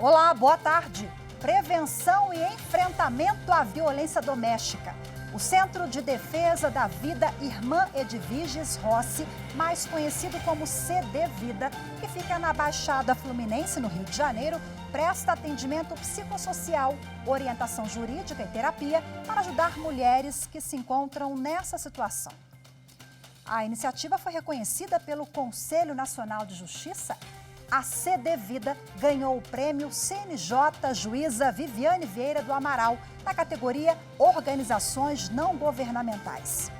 Olá, boa tarde. Prevenção e enfrentamento à violência doméstica. O Centro de Defesa da Vida Irmã Edviges Rossi, mais conhecido como CD Vida, que fica na Baixada Fluminense, no Rio de Janeiro, presta atendimento psicossocial, orientação jurídica e terapia para ajudar mulheres que se encontram nessa situação. A iniciativa foi reconhecida pelo Conselho Nacional de Justiça. A CD Vida ganhou o prêmio CNJ Juíza Viviane Vieira do Amaral, na categoria Organizações Não Governamentais.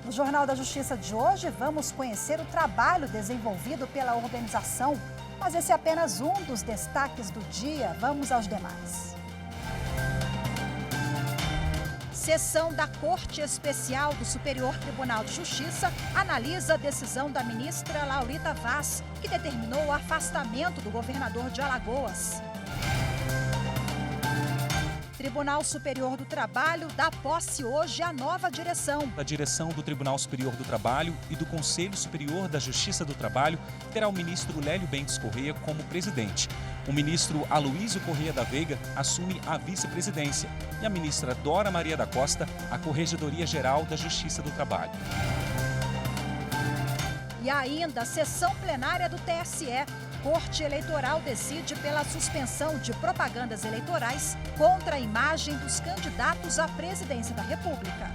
No Jornal da Justiça de hoje, vamos conhecer o trabalho desenvolvido pela organização, mas esse é apenas um dos destaques do dia. Vamos aos demais. Sessão da Corte Especial do Superior Tribunal de Justiça analisa a decisão da ministra Laurita Vaz, que determinou o afastamento do governador de Alagoas. Tribunal Superior do Trabalho dá posse hoje à nova direção. A direção do Tribunal Superior do Trabalho e do Conselho Superior da Justiça do Trabalho terá o ministro Lélio Bentes Corrêa como presidente. O ministro Aloísio Corrêa da Veiga assume a vice-presidência e a ministra Dora Maria da Costa a Corregedoria-Geral da Justiça do Trabalho. E ainda a sessão plenária do TSE. Corte Eleitoral decide pela suspensão de propagandas eleitorais contra a imagem dos candidatos à presidência da República.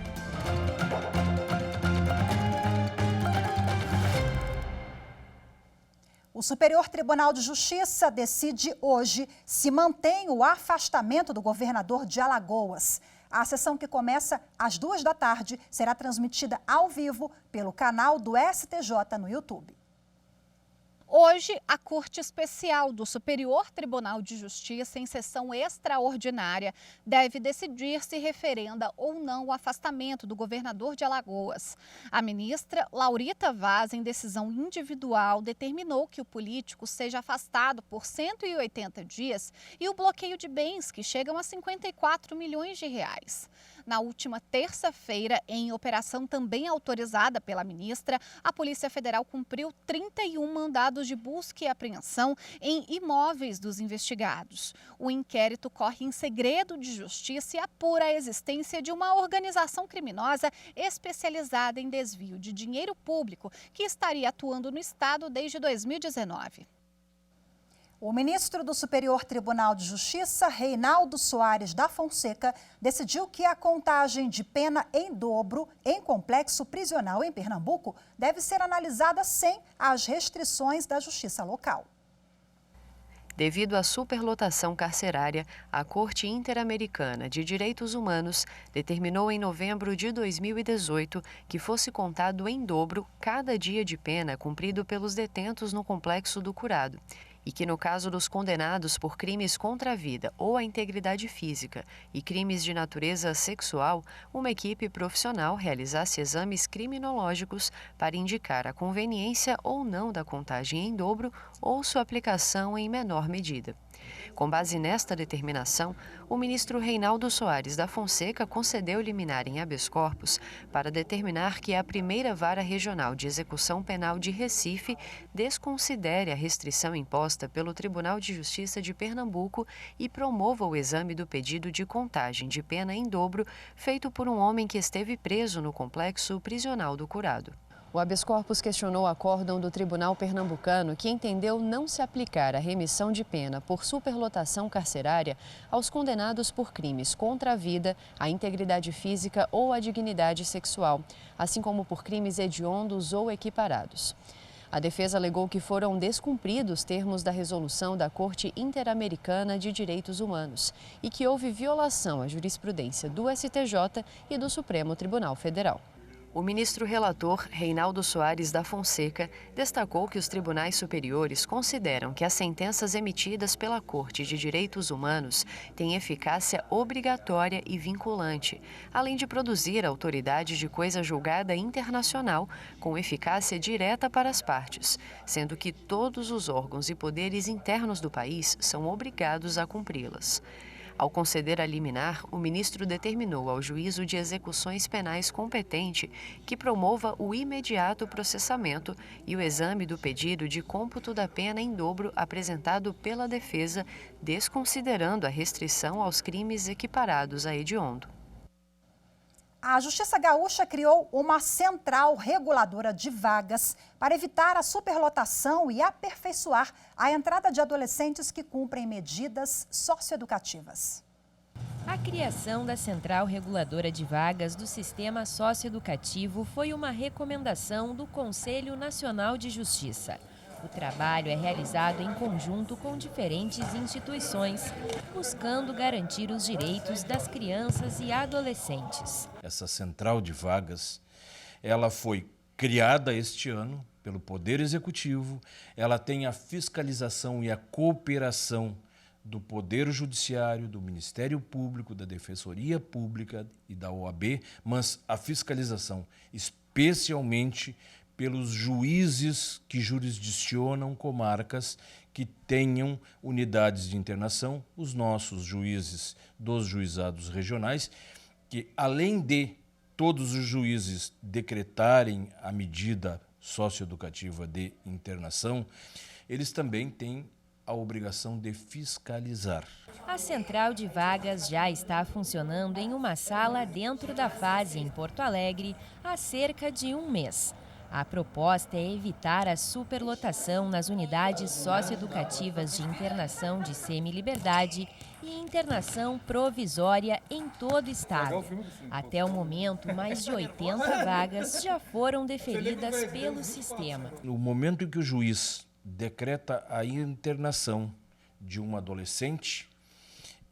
O Superior Tribunal de Justiça decide hoje se mantém o afastamento do governador de Alagoas. A sessão, que começa às 14h, será transmitida ao vivo pelo canal do STJ no YouTube. Hoje, a Corte Especial do Superior Tribunal de Justiça, em sessão extraordinária, deve decidir se referenda ou não o afastamento do governador de Alagoas. A ministra Laurita Vaz, em decisão individual, determinou que o político seja afastado por 180 dias e o bloqueio de bens, que chegam a 54 milhões de reais. Na última terça-feira, em operação também autorizada pela ministra, a Polícia Federal cumpriu 31 mandados de busca e apreensão em imóveis dos investigados. O inquérito corre em segredo de justiça e apura a existência de uma organização criminosa especializada em desvio de dinheiro público que estaria atuando no estado desde 2019. O ministro do Superior Tribunal de Justiça, Reinaldo Soares da Fonseca, decidiu que a contagem de pena em dobro em complexo prisional em Pernambuco deve ser analisada sem as restrições da justiça local. Devido à superlotação carcerária, a Corte Interamericana de Direitos Humanos determinou em novembro de 2018 que fosse contado em dobro cada dia de pena cumprido pelos detentos no Complexo do Curado, e que, no caso dos condenados por crimes contra a vida ou a integridade física e crimes de natureza sexual, uma equipe profissional realizasse exames criminológicos para indicar a conveniência ou não da contagem em dobro ou sua aplicação em menor medida. Com base nesta determinação, o ministro Reinaldo Soares da Fonseca concedeu liminar em habeas corpus para determinar que a primeira Vara Regional de Execução Penal de Recife desconsidere a restrição imposta pelo Tribunal de Justiça de Pernambuco e promova o exame do pedido de contagem de pena em dobro feito por um homem que esteve preso no complexo prisional do Curado. O habeas corpus questionou o acórdão do Tribunal Pernambucano, que entendeu não se aplicar a remissão de pena por superlotação carcerária aos condenados por crimes contra a vida, a integridade física ou a dignidade sexual, assim como por crimes hediondos ou equiparados. A defesa alegou que foram descumpridos termos da resolução da Corte Interamericana de Direitos Humanos e que houve violação à jurisprudência do STJ e do Supremo Tribunal Federal. O ministro relator, Reinaldo Soares da Fonseca, destacou que os tribunais superiores consideram que as sentenças emitidas pela Corte de Direitos Humanos têm eficácia obrigatória e vinculante, além de produzir autoridade de coisa julgada internacional com eficácia direta para as partes, sendo que todos os órgãos e poderes internos do país são obrigados a cumpri-las. Ao conceder a liminar, o ministro determinou ao Juízo de Execuções Penais competente que promova o imediato processamento e o exame do pedido de cômputo da pena em dobro apresentado pela defesa, desconsiderando a restrição aos crimes equiparados a hediondo. A Justiça Gaúcha criou uma central reguladora de vagas para evitar a superlotação e aperfeiçoar a entrada de adolescentes que cumprem medidas socioeducativas. A criação da Central Reguladora de Vagas do Sistema Socioeducativo foi uma recomendação do Conselho Nacional de Justiça. O trabalho é realizado em conjunto com diferentes instituições, buscando garantir os direitos das crianças e adolescentes. Essa central de vagas, ela foi criada este ano pelo Poder Executivo, ela tem a fiscalização e a cooperação do Poder Judiciário, do Ministério Público, da Defensoria Pública e da OAB, mas a fiscalização especialmente pelos juízes que jurisdicionam comarcas que tenham unidades de internação, os nossos juízes dos juizados regionais, que além de todos os juízes decretarem a medida socioeducativa de internação, eles também têm a obrigação de fiscalizar. A Central de Vagas já está funcionando em uma sala dentro da FASE, em Porto Alegre, há cerca de um mês. A proposta é evitar a superlotação nas unidades socioeducativas de internação de semiliberdade e internação provisória em todo o estado. Até o momento, mais de 80 vagas já foram deferidas pelo sistema. No momento em que o juiz decreta a internação de um adolescente,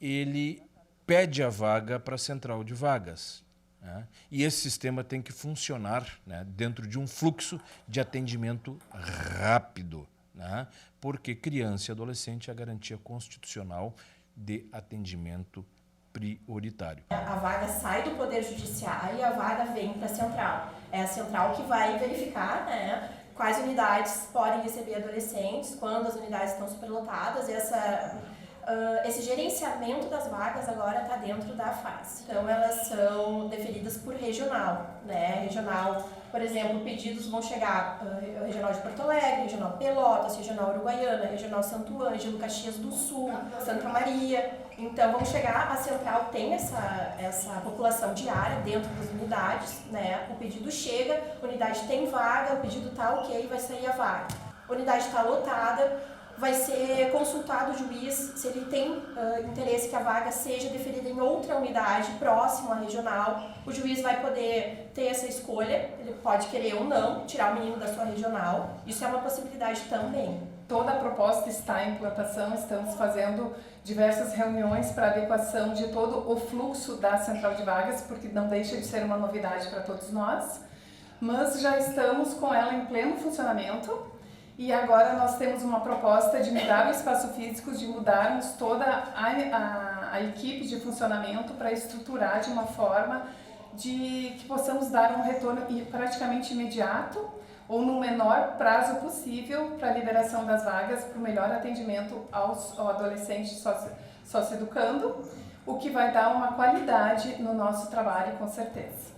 ele pede a vaga para a Central de Vagas. E esse sistema tem que funcionar, dentro de um fluxo de atendimento rápido, porque criança e adolescente é a garantia constitucional de atendimento prioritário. A vaga sai do Poder Judiciário e a vaga vem para a Central. É a Central que vai verificar quais unidades podem receber adolescentes, quando as unidades estão superlotadas. Esse gerenciamento das vagas agora está dentro da FASE. Então, elas são deferidas por regional. Regional, por exemplo, pedidos vão chegar regional de Porto Alegre, regional Pelotas, regional Uruguaiana, regional Santo Ângelo, Caxias do Sul, Santa Maria. Então, vão chegar, a Central tem essa população diária dentro das unidades. O pedido chega, a unidade tem vaga, o pedido está ok, vai sair a vaga. A unidade está lotada, vai ser consultado o juiz se ele tem interesse que a vaga seja deferida em outra unidade próxima à regional. O juiz vai poder ter essa escolha, ele pode querer ou não tirar o menino da sua regional. Isso é uma possibilidade também. Toda a proposta está em implantação, estamos fazendo diversas reuniões para adequação de todo o fluxo da Central de Vagas, porque não deixa de ser uma novidade para todos nós, mas já estamos com ela em pleno funcionamento. E agora nós temos uma proposta de mudar o espaço físico, de mudarmos toda a equipe de funcionamento para estruturar de uma forma de que possamos dar um retorno praticamente imediato ou no menor prazo possível para a liberação das vagas, para o melhor atendimento ao adolescente socioeducando, o que vai dar uma qualidade no nosso trabalho, com certeza.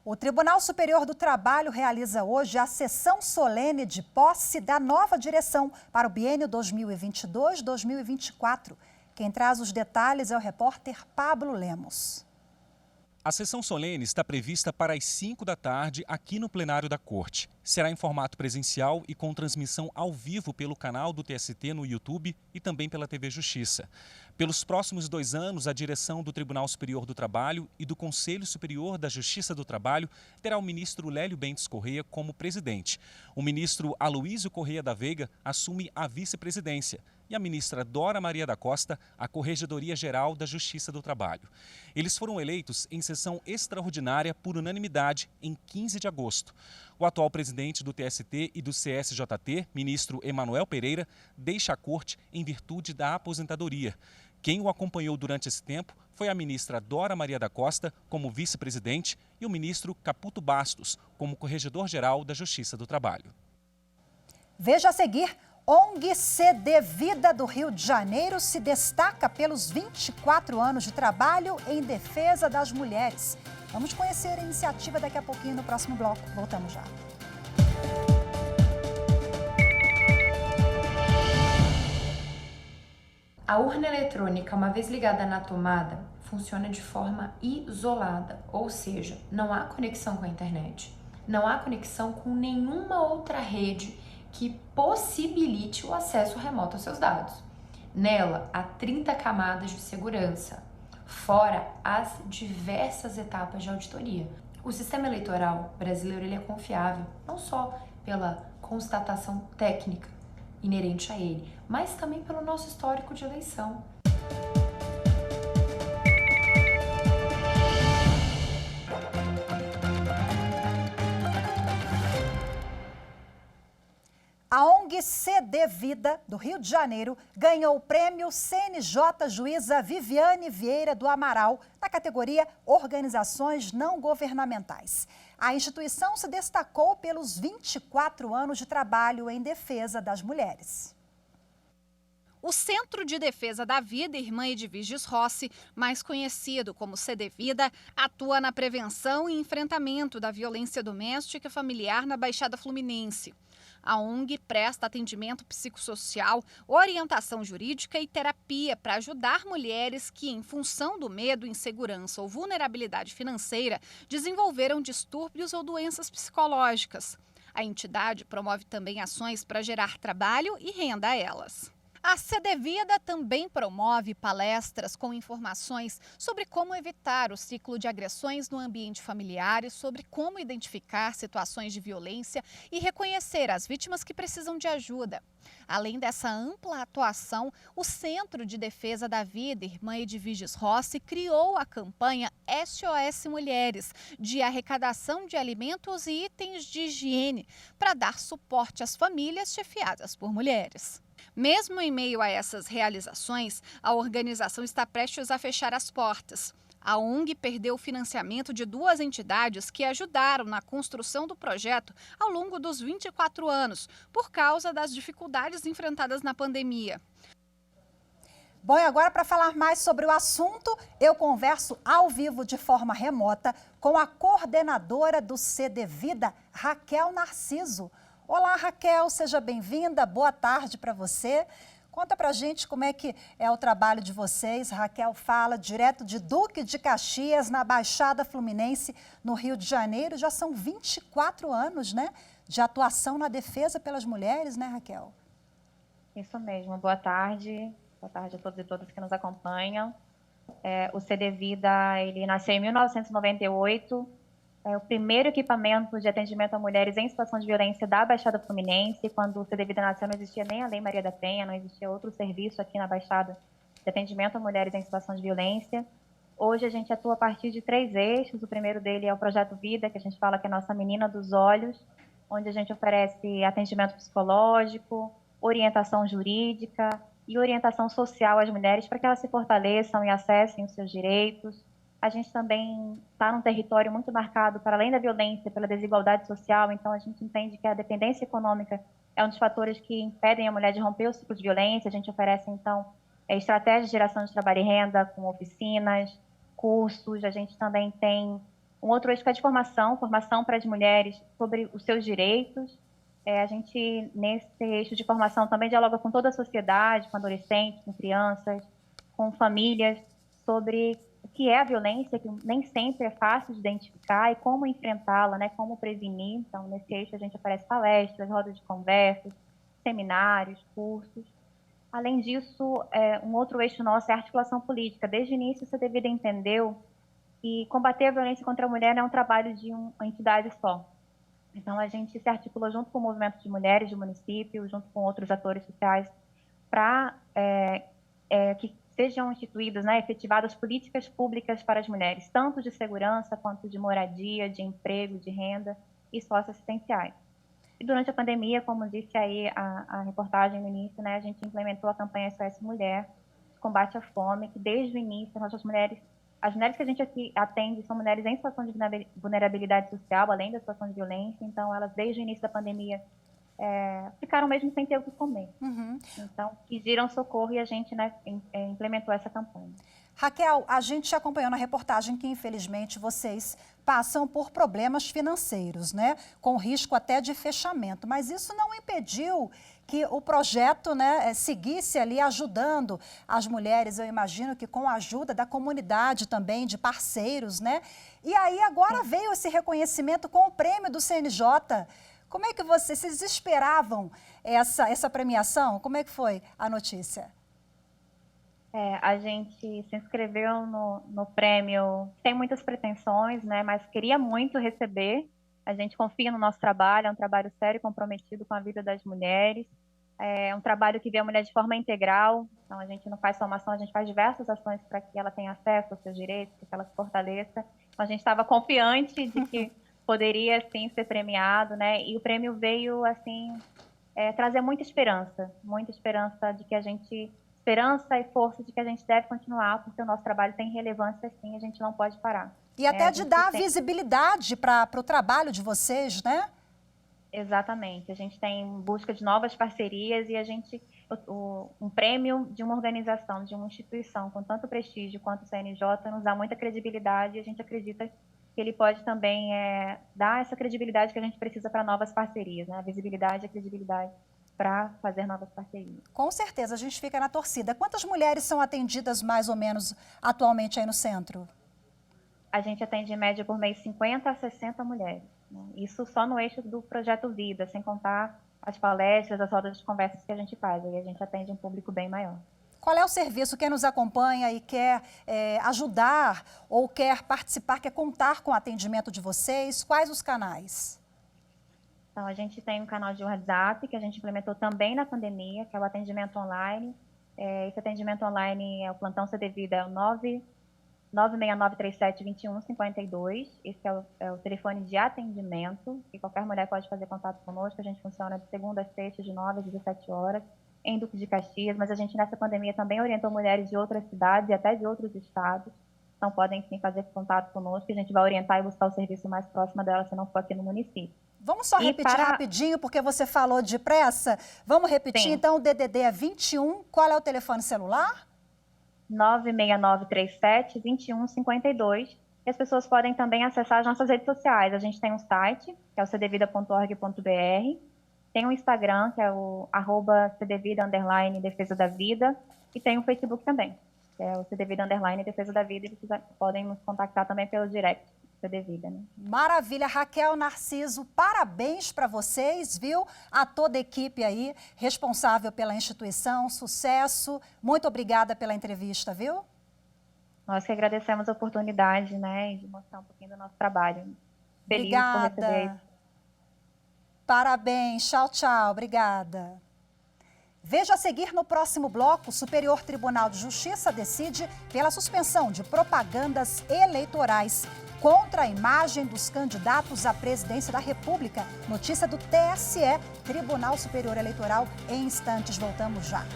O Tribunal Superior do Trabalho realiza hoje a sessão solene de posse da nova direção para o biênio 2022-2024. Quem traz os detalhes é o repórter Pablo Lemos. A sessão solene está prevista para as 5 da tarde aqui no plenário da Corte. Será em formato presencial e com transmissão ao vivo pelo canal do TST no YouTube e também pela TV Justiça. Pelos próximos 2 anos, a direção do Tribunal Superior do Trabalho e do Conselho Superior da Justiça do Trabalho terá o ministro Lélio Bentes Corrêa como presidente. O ministro Aloísio Corrêa da Veiga assume a vice-presidência e a ministra Dora Maria da Costa a Corregedoria-Geral da Justiça do Trabalho. Eles foram eleitos em sessão extraordinária por unanimidade em 15 de agosto. O atual presidente do TST e do CSJT, ministro Emanuel Pereira, deixa a corte em virtude da aposentadoria. Quem o acompanhou durante esse tempo foi a ministra Dora Maria da Costa como vice-presidente e o ministro Caputo Bastos como corregedor-geral da Justiça do Trabalho. Veja a seguir ONG CD Vida do Rio de Janeiro se destaca pelos 24 anos de trabalho em defesa das mulheres. Vamos conhecer a iniciativa daqui a pouquinho no próximo bloco. Voltamos já. A urna eletrônica, uma vez ligada na tomada, funciona de forma isolada, ou seja, não há conexão com a internet, não há conexão com nenhuma outra rede que possibilite o acesso remoto aos seus dados. Nela, há 30 camadas de segurança, fora as diversas etapas de auditoria. O sistema eleitoral brasileiro ele é confiável, não só pela constatação técnica inerente a ele, mas também pelo nosso histórico de eleição. A ONG CD Vida, do Rio de Janeiro, ganhou o prêmio CNJ Juíza Viviane Vieira do Amaral, na categoria Organizações Não Governamentais. A instituição se destacou pelos 24 anos de trabalho em defesa das mulheres. O Centro de Defesa da Vida, Irmã Edviges Rossi, mais conhecido como CD Vida, atua na prevenção e enfrentamento da violência doméstica e familiar na Baixada Fluminense. A ONG presta atendimento psicossocial, orientação jurídica e terapia para ajudar mulheres que, em função do medo, insegurança ou vulnerabilidade financeira, desenvolveram distúrbios ou doenças psicológicas. A entidade promove também ações para gerar trabalho e renda a elas. A CD Vida também promove palestras com informações sobre como evitar o ciclo de agressões no ambiente familiar e sobre como identificar situações de violência e reconhecer as vítimas que precisam de ajuda. Além dessa ampla atuação, o Centro de Defesa da Vida, Irmã Edviges Rossi, criou a campanha SOS Mulheres, de arrecadação de alimentos e itens de higiene, para dar suporte às famílias chefiadas por mulheres. Mesmo em meio a essas realizações, a organização está prestes a fechar as portas. A ONG perdeu o financiamento de 2 entidades que ajudaram na construção do projeto ao longo dos 24 anos, por causa das dificuldades enfrentadas na pandemia. Bom, e agora para falar mais sobre o assunto, eu converso ao vivo de forma remota com a coordenadora do CD Vida, Raquel Narciso. Olá, Raquel, seja bem-vinda, boa tarde para você. Conta pra gente como é que é o trabalho de vocês. Raquel fala direto de Duque de Caxias, na Baixada Fluminense, no Rio de Janeiro. Já são 24 anos, né, de atuação na defesa pelas mulheres, né, Raquel? Isso mesmo, boa tarde a todos e todas que nos acompanham. O CD Vida, ele nasceu em 1998, é o primeiro equipamento de atendimento a mulheres em situação de violência da Baixada Fluminense. Quando o CD Vida nasceu, não existia nem a Lei Maria da Penha, não existia outro serviço aqui na Baixada de atendimento a mulheres em situação de violência. Hoje a gente atua a partir de 3 eixos. O primeiro dele é o Projeto Vida, que a gente fala que é a nossa menina dos olhos, onde a gente oferece atendimento psicológico, orientação jurídica e orientação social às mulheres para que elas se fortaleçam e acessem os seus direitos. A gente também está num território muito marcado, para além da violência, pela desigualdade social, então a gente entende que a dependência econômica é um dos fatores que impedem a mulher de romper o ciclo de violência. A gente oferece, então, estratégias de geração de trabalho e renda, com oficinas, cursos. A gente também tem um outro eixo que é de formação para as mulheres sobre os seus direitos. A gente, nesse eixo de formação, também dialoga com toda a sociedade, com adolescentes, com crianças, com famílias, sobre o que é a violência, que nem sempre é fácil de identificar, e como enfrentá-la, né, como prevenir. Então, nesse eixo, a gente oferece palestras, rodas de conversas, seminários, cursos. Além disso, um outro eixo nosso é a articulação política. Desde o início, o CD Vida entendeu que combater a violência contra a mulher não é um trabalho de uma entidade só. Então, a gente se articula junto com o movimento de mulheres do município, junto com outros atores sociais, para que sejam instituídas, né, efetivadas políticas públicas para as mulheres, tanto de segurança quanto de moradia, de emprego, de renda e socioassistenciais. E durante a pandemia, como disse aí a reportagem no início, né, a gente implementou a campanha SOS Mulher, de combate à fome, que desde o início as mulheres que a gente aqui atende são mulheres em situação de vulnerabilidade social, além da situação de violência. Então, elas desde o início da pandemia ficaram mesmo sem ter o que comer. Então, pediram socorro e a gente, né, implementou essa campanha. Raquel, a gente acompanhou na reportagem que, infelizmente, vocês passam por problemas financeiros, né? Com risco até de fechamento. Mas isso não impediu que o projeto, né, seguisse ali ajudando as mulheres. Eu imagino que com a ajuda da comunidade também, de parceiros, né? E aí agora veio esse reconhecimento com o prêmio do CNJ. Como é que vocês esperavam essa premiação? Como é que foi a notícia? A gente se inscreveu no prêmio sem muitas pretensões, né? Mas queria muito receber. A gente confia no nosso trabalho, é um trabalho sério e comprometido com a vida das mulheres. É um trabalho que vê a mulher de forma integral. Então, a gente não faz só uma ação, a gente faz diversas ações para que ela tenha acesso aos seus direitos, para que ela se fortaleça. Então, a gente estava confiante de que poderia, sim, ser premiado, né? E o prêmio veio, assim, trazer muita esperança de que a gente... esperança e força de que a gente deve continuar, porque o nosso trabalho tem relevância, sim, a gente não pode parar. E até de dar visibilidade para o trabalho de vocês, né? Exatamente. A gente tem busca de novas parcerias e a gente, um prêmio de uma organização, de uma instituição com tanto prestígio quanto o CNJ, nos dá muita credibilidade e a gente acredita que ele pode também dar essa credibilidade que a gente precisa para novas parcerias, né? A visibilidade e a credibilidade para fazer novas parcerias. Com certeza, a gente fica na torcida. Quantas mulheres são atendidas mais ou menos atualmente aí no centro? A gente atende em média por mês 50 a 60 mulheres. Né? Isso só no eixo do Projeto Vida, sem contar as palestras, as rodas de conversas que a gente faz. Aí a gente atende um público bem maior. Qual é o serviço? Quem nos acompanha e quer ajudar ou quer participar, quer contar com o atendimento de vocês, quais os canais? Então, a gente tem um canal de WhatsApp que a gente implementou também na pandemia, que é o atendimento online. Esse atendimento online é o plantão CD Vida, é o 969372152. Esse é o telefone de atendimento, que qualquer mulher pode fazer contato conosco. A gente funciona de segunda a sexta, de 9 às 17 horas, em Duque de Caxias. Mas a gente, nessa pandemia, também orientou mulheres de outras cidades e até de outros estados. Então, podem, sim, fazer contato conosco. A gente vai orientar e buscar o serviço mais próximo dela, se não for aqui no município. Vamos só repetir rapidinho, porque você falou depressa. Vamos repetir, sim. Então, o DDD é 21. Qual é o telefone celular? 96937-2152. E as pessoas podem também acessar as nossas redes sociais. A gente tem um site, que é o cdvida.org.br. Tem um Instagram, que é o @cdvida_defesa da vida. E tem um Facebook também, que é o cdvida_defesa da vida. E vocês podem nos contactar também pelo direct. Devida, né? Maravilha, Raquel, Narciso, parabéns para vocês, viu? A toda a equipe aí, responsável pela instituição, sucesso. Muito obrigada pela entrevista, viu? Nós que agradecemos a oportunidade, né, de mostrar um pouquinho do nosso trabalho. Feliz obrigada. Por receber isso. Parabéns, tchau, tchau, obrigada. Veja a seguir no próximo bloco, o Superior Tribunal de Justiça decide pela suspensão de propagandas eleitorais contra a imagem dos candidatos à presidência da República. Notícia do TSE, Tribunal Superior Eleitoral. Em instantes, voltamos já.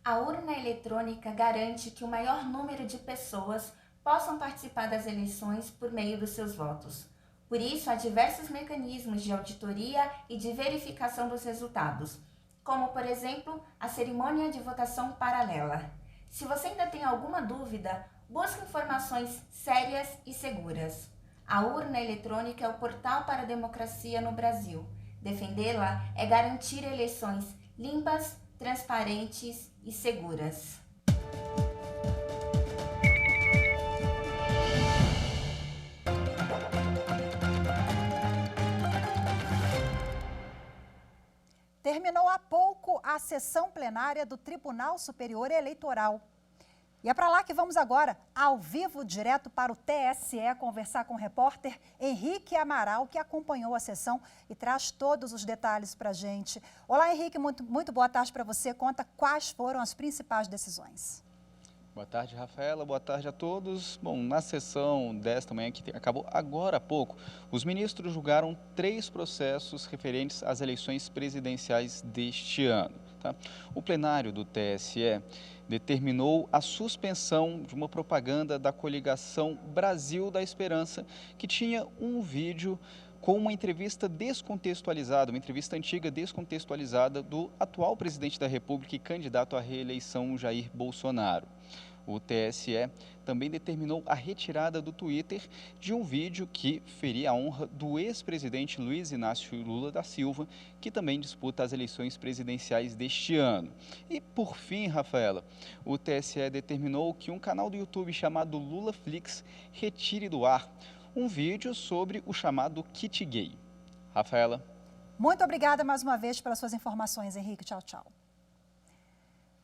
A urna eletrônica garante que o maior número de pessoas possam participar das eleições por meio dos seus votos. Por isso, há diversos mecanismos de auditoria e de verificação dos resultados, como, por exemplo, a cerimônia de votação paralela. Se você ainda tem alguma dúvida, busque informações sérias e seguras. A urna eletrônica é o portal para a democracia no Brasil. Defendê-la é garantir eleições limpas, transparentes e seguras. Terminou há pouco a sessão plenária do Tribunal Superior Eleitoral. E é para lá que vamos agora, ao vivo, direto para o TSE, conversar com o repórter Henrique Amaral, que acompanhou a sessão e traz todos os detalhes para a gente. Olá, Henrique, muito boa tarde para você. Conta quais foram as principais decisões. Boa tarde, Rafaela. Boa tarde a todos. Bom, na sessão desta manhã, que acabou agora há pouco, os ministros julgaram 3 processos referentes às eleições presidenciais deste ano. Tá? O plenário do TSE determinou a suspensão de uma propaganda da coligação Brasil da Esperança, que tinha um vídeo com uma entrevista descontextualizada, uma entrevista antiga descontextualizada do atual presidente da República e candidato à reeleição Jair Bolsonaro. O TSE também determinou a retirada do Twitter de um vídeo que feria a honra do ex-presidente Luiz Inácio Lula da Silva, que também disputa as eleições presidenciais deste ano. E, por fim, Rafaela, o TSE determinou que um canal do YouTube chamado LulaFlix retire do ar um vídeo sobre o chamado kit gay. Rafaela. Muito obrigada mais uma vez pelas suas informações, Henrique. Tchau, tchau.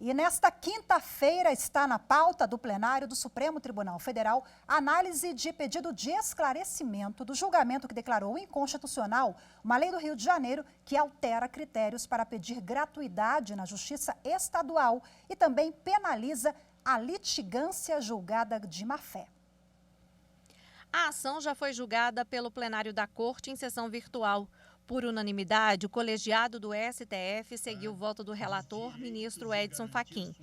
E nesta quinta-feira está na pauta do plenário do Supremo Tribunal Federal a análise de pedido de esclarecimento do julgamento que declarou inconstitucional uma lei do Rio de Janeiro que altera critérios para pedir gratuidade na Justiça Estadual e também penaliza a litigância julgada de má-fé. A ação já foi julgada pelo plenário da Corte em sessão virtual. Por unanimidade, o colegiado do STF seguiu o voto do relator, ministro Edson Fachin.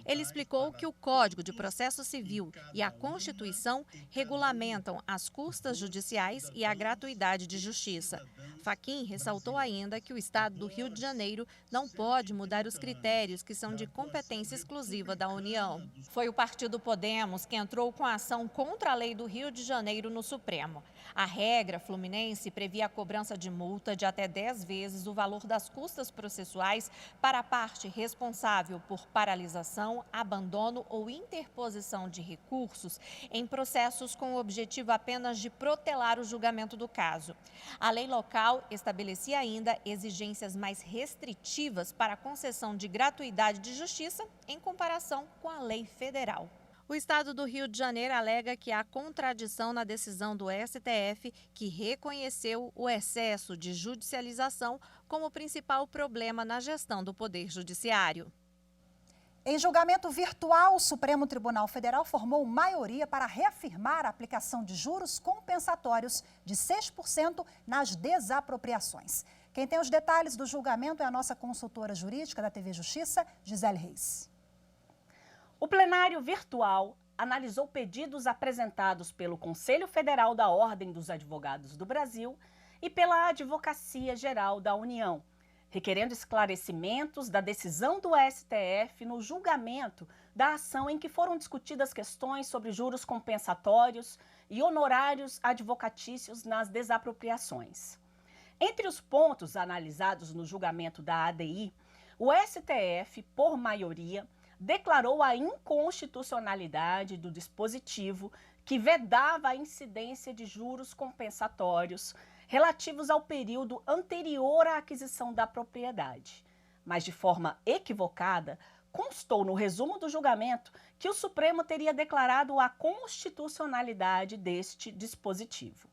Ele explicou que o Código de Processo Civil e a Constituição regulamentam as custas judiciais e a gratuidade de justiça. Fachin ressaltou ainda que o Estado do Rio de Janeiro não pode mudar os critérios que são de competência exclusiva da União. Foi o partido Podemos que entrou com a ação contra a lei do Rio de Janeiro no Supremo. A regra fluminense previa a cobrança de multa de até 10 vezes o valor das custas processuais para a parte responsável por paralisação, abandono ou interposição de recursos em processos com o objetivo apenas de protelar o julgamento do caso. A lei local estabelecia ainda exigências mais restritivas para a concessão de gratuidade de justiça em comparação com a lei federal. O Estado do Rio de Janeiro alega que há contradição na decisão do STF, que reconheceu o excesso de judicialização como principal problema na gestão do Poder Judiciário. Em julgamento virtual, o Supremo Tribunal Federal formou maioria para reafirmar a aplicação de juros compensatórios de 6% nas desapropriações. Quem tem os detalhes do julgamento é a nossa consultora jurídica da TV Justiça, Gisele Reis. O plenário virtual analisou pedidos apresentados pelo Conselho Federal da Ordem dos Advogados do Brasil e pela Advocacia Geral da União, requerendo esclarecimentos da decisão do STF no julgamento da ação em que foram discutidas questões sobre juros compensatórios e honorários advocatícios nas desapropriações. Entre os pontos analisados no julgamento da ADI, o STF, por maioria, declarou a inconstitucionalidade do dispositivo que vedava a incidência de juros compensatórios relativos ao período anterior à aquisição da propriedade. Mas, de forma equivocada, constou no resumo do julgamento que o Supremo teria declarado a constitucionalidade deste dispositivo.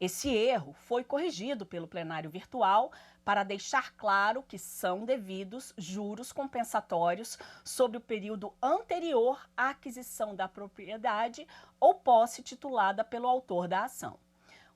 Esse erro foi corrigido pelo plenário virtual para deixar claro que são devidos juros compensatórios sobre o período anterior à aquisição da propriedade ou posse titulada pelo autor da ação.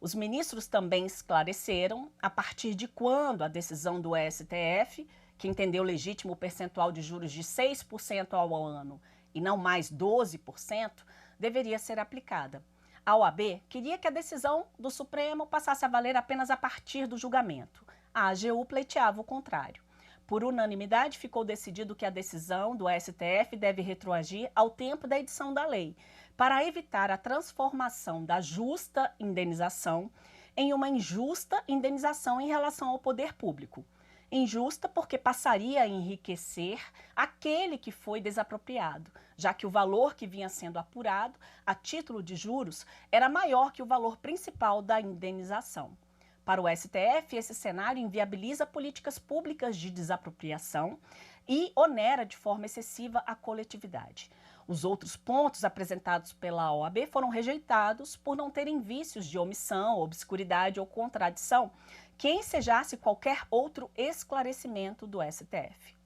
Os ministros também esclareceram a partir de quando a decisão do STF, que entendeu legítimo o percentual de juros de 6% ao ano e não mais 12%, deveria ser aplicada. A OAB queria que a decisão do Supremo passasse a valer apenas a partir do julgamento. A AGU pleiteava o contrário. Por unanimidade, ficou decidido que a decisão do STF deve retroagir ao tempo da edição da lei, para evitar a transformação da justa indenização em uma injusta indenização em relação ao poder público. Injusta porque passaria a enriquecer aquele que foi desapropriado, já que o valor que vinha sendo apurado a título de juros era maior que o valor principal da indenização. Para o STF, esse cenário inviabiliza políticas públicas de desapropriação e onera de forma excessiva a coletividade. Os outros pontos apresentados pela OAB foram rejeitados por não terem vícios de omissão, obscuridade ou contradição que ensejasse qualquer outro esclarecimento do STF.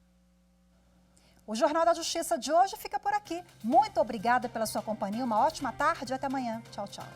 O Jornal da Justiça de hoje fica por aqui. Muito obrigada pela sua companhia, uma ótima tarde e até amanhã. Tchau, tchau.